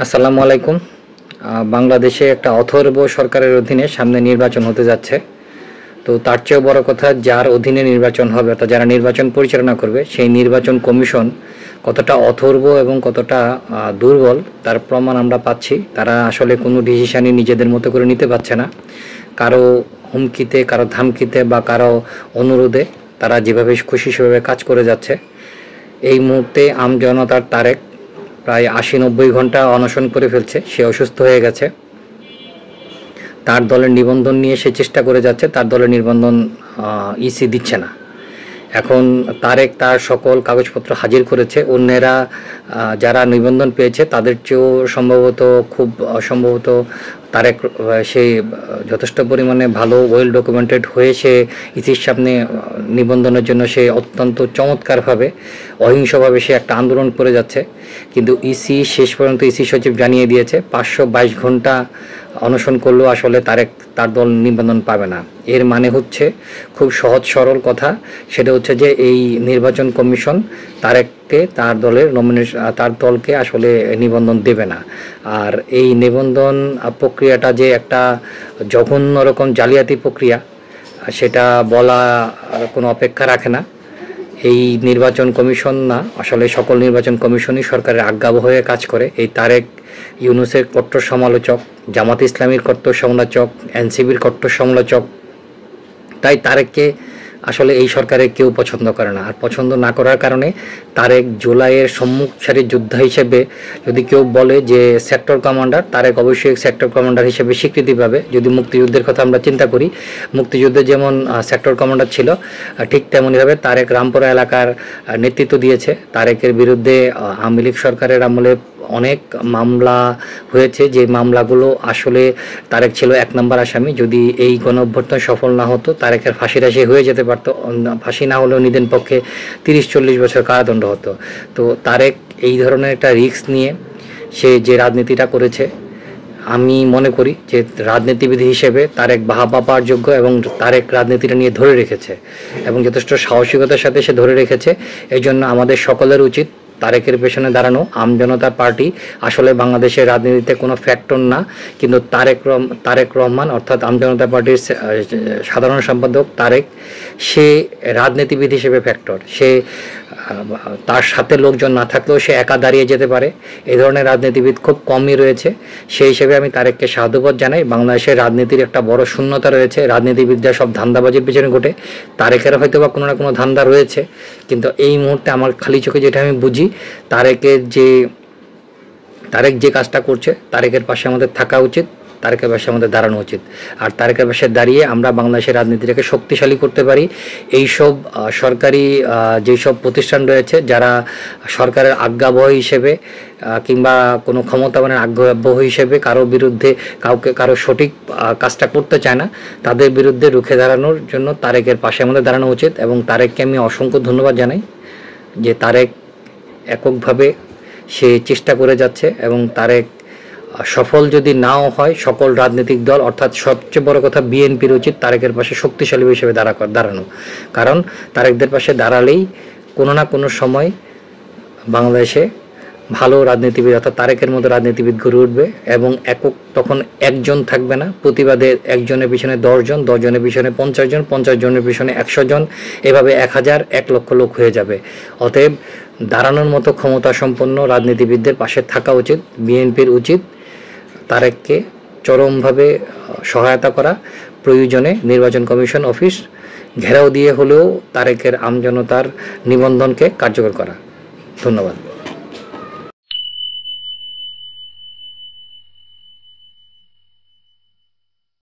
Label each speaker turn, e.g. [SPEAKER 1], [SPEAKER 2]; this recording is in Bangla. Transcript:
[SPEAKER 1] আসসালামু আলাইকুম। বাংলাদেশে একটা অথর্ব সরকারের অধীনে সামনে নির্বাচন হতে যাচ্ছে। তো তার চেয়েও বড় কথা, যার অধীনে নির্বাচন হবে অর্থাৎ যারা নির্বাচন পরিচালনা করবে সেই নির্বাচন কমিশন কতটা অথর্ব এবং কতটা দুর্বল তার প্রমাণ আমরা পাচ্ছি। তারা আসলে কোনো ডিসিশনই নিজেদের মতো করে নিতে পারছে না। কারো হুমকিতে, কারো ধামকিতে বা কারো অনুরোধে তারা যেভাবে খুশি সেভাবে কাজ করে যাচ্ছে। এই মুহূর্তে আমজনতার তারেক প্রায় ৮০-৯০ ঘন্টা অনশন করে ফেলছে। সে অসুস্থ হয়ে গেছে। তার দলের নিবন্ধন নিয়ে সে চেষ্টা করে যাচ্ছে, তার দলের নিবন্ধন ইসি দিচ্ছে না। এখন তারেক তার সকল কাগজপত্র হাজির করেছে। অন্যেরা যারা নিবন্ধন পেয়েছে তাদের চেয়েও খুব সম্ভবত তারেক সেই যথেষ্ট পরিমাণে ভালো ওয়েল ডকুমেন্টেড হয়ে সে ইসির সামনে নিবন্ধনের জন্য সে অত্যন্ত চমৎকারভাবে অহিংসভাবে সে একটা আন্দোলন করে যাচ্ছে। কিন্তু ইসি শেষ পর্যন্ত ইসি সচিব জানিয়ে দিয়েছে ৫২২ ঘন্টা অনশন করলেও আসলে তার দল নিবন্ধন পাবে না। এর মানে হচ্ছে খুব সহজ সরল কথা, সেটা হচ্ছে যে এই নির্বাচন কমিশন তারেককে তার দলকে আসলে নিবন্ধন দেবে না। আর এই নিবন্ধন প্রক্রিয়াটা যে একটা জঘন্য রকম জালিয়াতি প্রক্রিয়া, সেটা বলা কোনো অপেক্ষা রাখে না। এই নির্বাচন কমিশন না, আসলে সকল নির্বাচন কমিশনই সরকারের আজ্ঞাবহ হয়ে কাজ করে। এই তারেক ইউনূসের কট্টর সমালোচক, জামাত ইসলামীর কট্টর সমালোচক, এনসিবির কট্টর সমালোচক। তাই তারেককে আসলে এই সরকারের কেউ পছন্দ করে না। আর পছন্দ না করার কারণে তারেক জুলাইয়ের সম্মুখ সারির যোদ্ধা হিসেবে যদি কেউ বলে যে সেক্টর কমান্ডার, তারেক অবশ্যই সেক্টর কমান্ডার হিসেবে স্বীকৃতি পাবে। যদি মুক্তিযুদ্ধের কথা আমরা চিন্তা করি, মুক্তিযুদ্ধে যেমন সেক্টর কমান্ডার ছিল, ঠিক তেমনইভাবে তারেক রামপুরা এলাকার নেতৃত্ব দিয়েছে। তারেকের বিরুদ্ধে আওয়ামী লীগ সরকারের আমলে অনেক মামলা হয়েছে, যে মামলাগুলো আসলে তারেক ছিল ১ নম্বর আসামি। যদি এই গণঅভ্যুত্থান সফল না হতো তারেকের ফাঁসি রাশি হয়ে যেতে পারত, ফাঁসি না হলেও নিদেন পক্ষে ৩০-৪০ বছর কারাদণ্ড হতো। তো তারেক এই ধরনের একটা রিস্ক নিয়ে সে যে রাজনীতিটা করেছে, আমি মনে করি যে রাজনীতিবিদ হিসেবে তারেক বাহবা পাওয়ার যোগ্য, এবং তারেক রাজনীতিটা নিয়ে ধরে রেখেছে এবং যথেষ্ট সাহসিকতার সাথে সে ধরে রেখেছে। এই জন্য আমাদের সকলের উচিত তারেকের পেছনে দাঁড়ানো। আমজনতা পার্টি আসলে বাংলাদেশের রাজনীতিতে কোনো ফ্যাক্টর না, কিন্তু তারেক রহমান অর্থাৎ আমজনতা পার্টির সাধারণ সম্পাদক তারেক, সে রাজনীতিবিদ হিসেবে ফ্যাক্টর। সে তার সাথে লোকজন না থাকলেও সে একা দাঁড়িয়ে যেতে পারে। এই ধরনের রাজনীতিবিদ খুব কমই রয়েছে। সেই হিসেবে আমি তারেককে সাধুবাদ জানাই। বাংলাদেশের রাজনীতির একটা বড় শূন্যতা রয়েছে, রাজনীতিবিদরা সব ধান্দাবাজির পিছনে ঘটে। তারেকের হয়তো বা কোনো না কোনো ধান্দা রয়েছে, কিন্তু এই মুহূর্তে আমার খালি চোখে যেটা আমি বুঝি, তারেক যে কাজটা করছে, তারেকের পাশে আমাদের থাকা উচিত, তারেকের পাশে আমাদের দাঁড়ানো উচিত। আর তারেকের পাশে দাঁড়িয়ে আমরা বাংলাদেশের রাজনীতিটাকে শক্তিশালী করতে পারি। এইসব সরকারি যেসব প্রতিষ্ঠান রয়েছে যারা সরকারের আজ্ঞাবহ হিসেবে কিংবা কোনো ক্ষমতাবানের আজ্ঞাবহ হিসেবে কারো সঠিক কাজটা করতে চায় না, তাদের বিরুদ্ধে রুখে দাঁড়ানোর জন্য তারেকের পাশে আমাদের দাঁড়ানো উচিত। এবং তারেককে আমি অসংখ্য ধন্যবাদ জানাই যে তারেক এককভাবে সে চেষ্টা করে যাচ্ছে, এবং তারেক সফল যদি নাও হয়, সকল রাজনৈতিক দল অর্থাৎ সবচেয়ে বড় কথা বিএনপির উচিত তারেকের পাশে শক্তিশালী হিসেবে দাঁড়ানো। কারণ তারেকদের পাশে দাঁড়ালেই কোনো না কোনো সময় বাংলাদেশে ভালো রাজনীতিবিদ অর্থাৎ তারেকের মতো রাজনীতিবিদ গড়ে উঠবে, এবং তখন একজন থাকবে না, প্রতিবাদে একজনের পিছনে ১০ জন, ১০ জনের পিছনে ৫০ জন, ৫০ জনের পিছনে ১০০ জন, এভাবে ১,০০০, ১,০০,০০০ লোক হয়ে যাবে। অতএব দাঁড়ানোর মতো ক্ষমতা সম্পন্ন রাজনীতিবিদদের পাশে থাকা উচিত। বিএনপির উচিত তারেককে চরমভাবে সহায়তা করা, প্রয়োজনে নির্বাচন কমিশন অফিস ঘেরাও দিয়ে হলেও তারেকের আমজনতার নিবন্ধনকে কার্যকর করা। ধন্যবাদ।